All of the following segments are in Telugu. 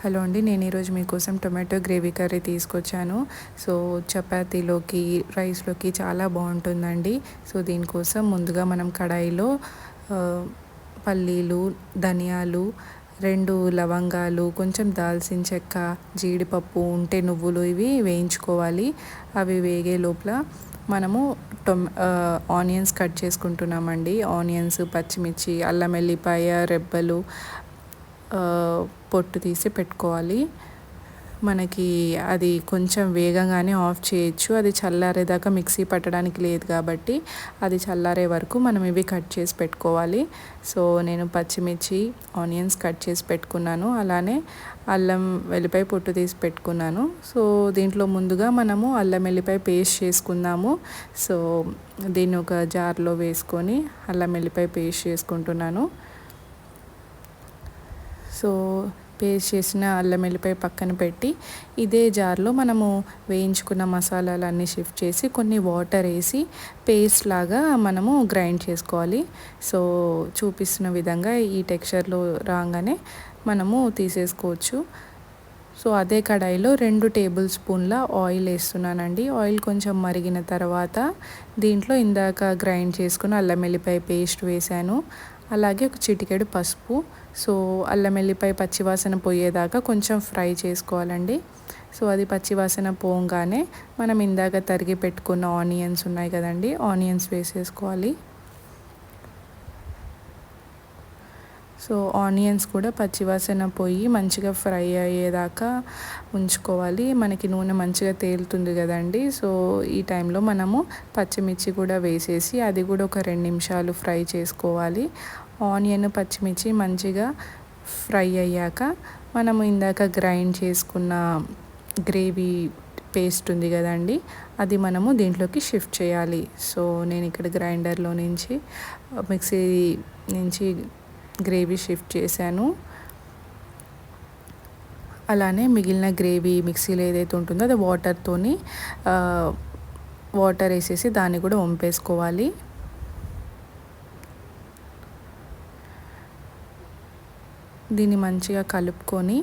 హలో అండి, నేను ఈరోజు మీకోసం టొమాటో గ్రేవీ కర్రీ తీసుకొచ్చాను. సో చపాతీలోకి, రైస్లోకి చాలా బాగుంటుందండి. సో దీనికోసం ముందుగా మనం కడాయిలో పల్లీలు, ధనియాలు, 2 లవంగాలు, కొంచెం దాల్చిన చెక్క, జీడిపప్పు, ఉంటే నువ్వులు ఇవి వేయించుకోవాలి. అవి వేగే లోపల మనము ఆనియన్స్ కట్ చేసుకుంటున్నామండి. ఆనియన్స్, పచ్చిమిర్చి, అల్లం వెల్లిపాయ రెబ్బలు పొట్టు తీసి పెట్టుకోవాలి. మనకి అది కొంచెం వేగంగానే ఆఫ్ చేయొచ్చు. అది చల్లారేదాకా మిక్సీ పట్టడానికి లేదు కాబట్టి అది చల్లారే వరకు మనం ఇవి కట్ చేసి పెట్టుకోవాలి. సో నేను పచ్చిమిర్చి, ఆనియన్స్ కట్ చేసి పెట్టుకున్నాను. అలానే అల్లం వెల్లిపాయ పొట్టు తీసి పెట్టుకున్నాను. సో దీంట్లో ముందుగా మనము అల్లం వెల్లిపాయ పేస్ట్ చేసుకుందాము. సో దీన్ని ఒక జార్లో వేసుకొని అల్లం వెల్లిపాయ పేస్ట్ చేసుకుంటున్నాను. సో పేస్ట్ చేసిన అల్లం వెల్లిపాయ పక్కన పెట్టి ఇదే జార్లో మనము వేయించుకున్న మసాలాలన్నీ షిఫ్ట్ చేసి కొన్ని వాటర్ వేసి పేస్ట్ లాగా మనము గ్రైండ్ చేసుకోవాలి. సో చూపిస్తున్న విధంగా ఈ టెక్స్చర్లో రాగానే మనము తీసేసుకోవచ్చు. సో అదే కడాయిలో 2 టేబుల్ స్పూన్ల ఆయిల్ వేస్తున్నానండి. ఆయిల్ కొంచెం మరిగిన తర్వాత దీంట్లో ఇందాక గ్రైండ్ చేసుకున్న అల్లం వెల్లిపాయ పేస్ట్ వేసాను. అలాగే ఒక చిటికెడు పసుపు. సో అల్లం వెల్లిపాయ పచ్చివాసన పోయేదాకా కొంచెం ఫ్రై చేసుకోవాలండి. సో అది పచ్చివాసన పోగానే మనం ఇందాక తరిగి పెట్టుకున్న ఆనియన్స్ ఉన్నాయి కదండి, ఆనియన్స్ వేసేసుకోవాలి. సో ఆనియన్స్ కూడా పచ్చివాసన పోయి మంచిగా ఫ్రై అయ్యేదాకా ఉంచుకోవాలి. మనకి నూనె మంచిగా తేలుతుంది కదండి. సో ఈ టైంలో మనము పచ్చిమిర్చి కూడా వేసేసి అది కూడా ఒక 2 నిమిషాలు ఫ్రై చేసుకోవాలి. ఆనియన్, పచ్చిమిర్చి మంచిగా ఫ్రై అయ్యాక మనము ఇందాక గ్రైండ్ చేసుకున్న గ్రేవీ పేస్ట్ ఉంది కదండి, అది మనము దీంట్లోకి షిఫ్ట్ చేయాలి. సో నేను ఇక్కడ గ్రైండర్లో నుంచి మిక్సీ నుంచి గ్రేవీ షిఫ్ట్ చేశాను. అలానే మిగిలిన గ్రేవీ మిక్సీలో ఏదైతే ఉంటుందో అది వాటర్ వేసేసి దాన్ని కూడా వంపేసుకోవాలి. దీన్ని మంచిగా కలుపుకొని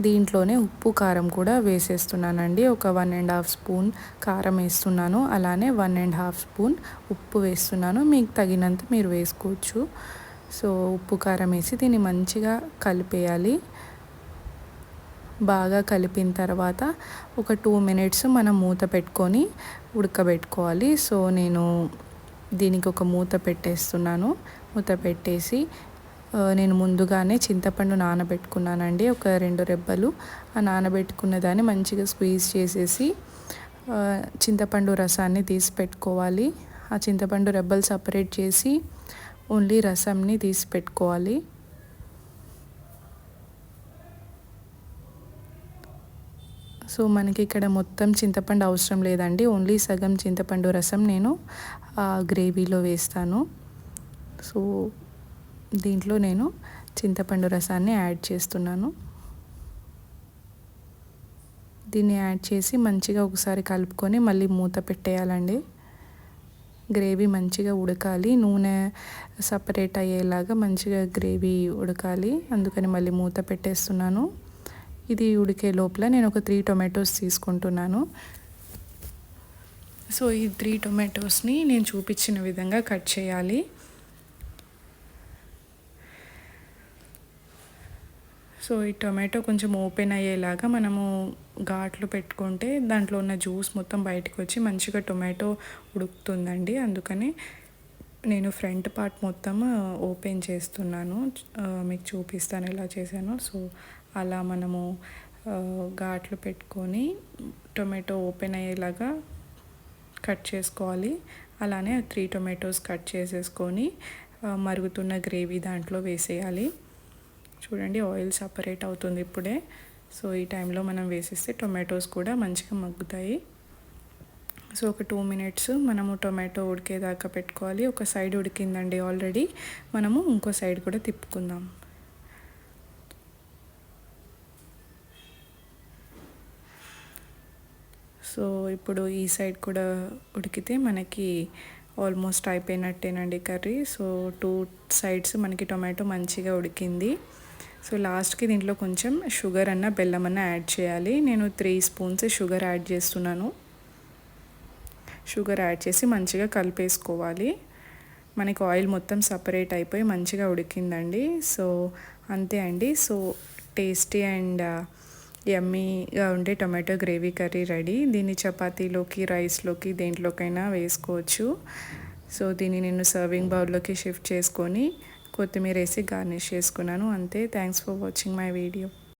దీంట్లోనే ఉప్పు, కారం కూడా వేసేస్తున్నానండి. ఒక 1.5 స్పూన్ కారం వేస్తున్నాను. అలానే 1.5 స్పూన్ ఉప్పు వేస్తున్నాను. మీకు తగినంత మీరు వేసుకోవచ్చు. సో ఉప్పు, కారం వేసి దీన్ని మంచిగా కలిపేయాలి. బాగా కలిపిన తర్వాత ఒక 2 మినిట్స్ మనం మూత పెట్టుకొని ఉడకబెట్టుకోవాలి. సో నేను దీనికి ఒక మూత పెట్టేస్తున్నాను. మూత పెట్టేసి నేను ముందుగానే చింతపండు నానబెట్టుకున్నానండి. ఒక 2 రెబ్బలు. ఆ నానబెట్టుకున్న దాన్ని మంచిగా స్క్వీజ్ చేసేసి చింతపండు రసాన్ని తీసి పెట్టుకోవాలి. ఆ చింతపండు రెబ్బలు సపరేట్ చేసి ఓన్లీ రసంని తీసి పెట్టుకోవాలి. సో మనకి ఇక్కడ మొత్తం చింతపండు అవసరం లేదండి. ఓన్లీ సగం చింతపండు రసం నేను గ్రేవీలో వేస్తాను. సో దీంట్లో నేను చింతపండు రసాన్ని యాడ్ చేస్తున్నాను. దీన్ని యాడ్ చేసి మంచిగా ఒకసారి కలుపుకొని మళ్ళీ మూత పెట్టేయాలండి. గ్రేవీ మంచిగా ఉడకాలి. నూనె సపరేట్ అయ్యేలాగా మంచిగా గ్రేవీ ఉడకాలి. అందుకని మళ్ళీ మూత పెట్టేస్తున్నాను. ఇది ఉడికే లోపల నేను ఒక 3 టొమాటోస్ తీసుకుంటున్నాను. సో ఈ 3 టొమాటోస్ని నేను చూపించిన విధంగా కట్ చేయాలి. సో ఈ టొమాటో కొంచెం ఓపెన్ అయ్యేలాగా మనము ఘాట్లు పెట్టుకుంటే దాంట్లో ఉన్న జ్యూస్ మొత్తం బయటకు వచ్చి మంచిగా టొమాటో ఉడుకుతుందండి. అందుకని నేను ఫ్రంట్ పార్ట్ మొత్తం ఓపెన్ చేస్తున్నాను. మీకు చూపిస్తాను ఎలా చేశానో. సో అలా మనము ఘాట్లు పెట్టుకొని టొమాటో ఓపెన్ అయ్యేలాగా కట్ చేసుకోవాలి. అలానే 3 టొమాటోస్ కట్ చేసేసుకొని మరుగుతున్న గ్రేవీ దాంట్లో వేసేయాలి. చూడండి ఆయిల్ సపరేట్ అవుతుంది ఇప్పుడే. సో ఈ టైంలో మనం వేసేస్తే టొమాటోస్ కూడా మంచిగా మగ్గుతాయి. సో ఒక 2 మినిట్స్ మనము టొమాటో ఉడికేదాకా పెట్టుకోవాలి. ఒక సైడ్ ఉడికిందండి ఆల్రెడీ. మనము ఇంకో సైడ్ కూడా తిప్పుకుందాం. సో ఇప్పుడు ఈ సైడ్ కూడా ఉడికితే మనకి ఆల్మోస్ట్ అయిపోయినట్టేనండి కర్రీ. సో 2 సైడ్స్ మనకి టొమాటో మంచిగా ఉడికింది. సో లాస్ట్కి దీంట్లో కొంచెం షుగర్ అన్న బెల్లం అన్న యాడ్ చేయాలి. నేను 3 స్పూన్స్ షుగర్ యాడ్ చేస్తున్నాను. షుగర్ యాడ్ చేసి మంచిగా కలిపేసుకోవాలి. మనకి ఆయిల్ మొత్తం సపరేట్ అయిపోయి మంచిగా ఉడికిందండి. సో అంతే అండి. సో టేస్టీ అండ్ యమ్మీగా ఉండే టొమాటో గ్రేవీ కర్రీ రెడీ. దీన్ని చపాతీలోకి, రైస్లోకి దేంట్లోకైనా వేసుకోవచ్చు. సో దీన్ని నేను సర్వింగ్ బౌల్లోకి షిఫ్ట్ చేసుకొని కొత్తిమీర వేసి గార్నిష్ చేసుకున్నాను. అంతే. Thanks for watching my video.